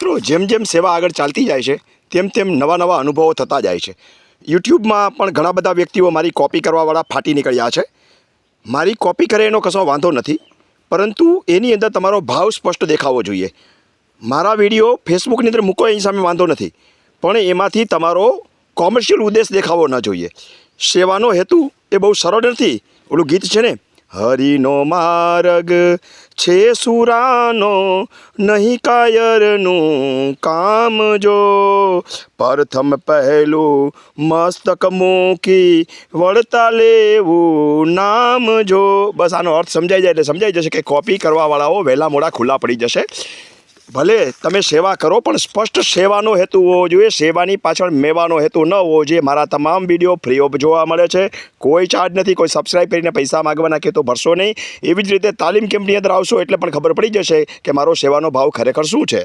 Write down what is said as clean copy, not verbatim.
મિત્રો, જેમ જેમ સેવા આગળ ચાલતી જાય છે તેમ તેમ નવા નવા અનુભવો થતા જાય છે. યુટ્યુબમાં પણ ઘણા બધા વ્યક્તિઓ મારી કોપી કરવાવાળા ફાટી નીકળ્યા છે. મારી કોપી કરે એનો કશો વાંધો નથી, પરંતુ એની અંદર તમારો ભાવ સ્પષ્ટ દેખાવો જોઈએ. મારા વિડીયો ફેસબુકની અંદર મૂકો એની સામે વાંધો નથી, પણ એમાંથી તમારો કોમર્શિયલ ઉદ્દેશ દેખાવો ન જોઈએ. સેવાનો હેતુ એ બહુ સરળ નથી. ઓલું ગીત છે ને, હરિનો માર્ગ છે સુરાનો, નહીં કાયરનું કામ જો, પ્રથમ પહેલું મસ્તક મૂકી વળતા લેવું નામ જો. બસ આનો અર્થ સમજાઈ જાય એટલે સમજાઈ જશે કે કોપી કરવાવાળાઓ વહેલા મોડા ખુલ્લા પડી જશે. ભલે તમે સેવા કરો, પણ સ્પષ્ટ સેવાનો હેતુ હોવો જોઈએ. સેવાની પાછળ મેવાનો હેતુ ન હોવો જોઈએ. મારા તમામ વિડીયો ફ્રી ઓફ જોવા મળે છે, કોઈ ચાર્જ નથી. કોઈ સબસ્ક્રાઈબ કરીને પૈસા માગવાના કે તો ભરશો નહીં. એવી જ રીતે તાલીમ કેમ્પની અંદર આવશો એટલે પણ ખબર પડી જશે કે મારો સેવાનો ભાવ ખરેખર શું છે.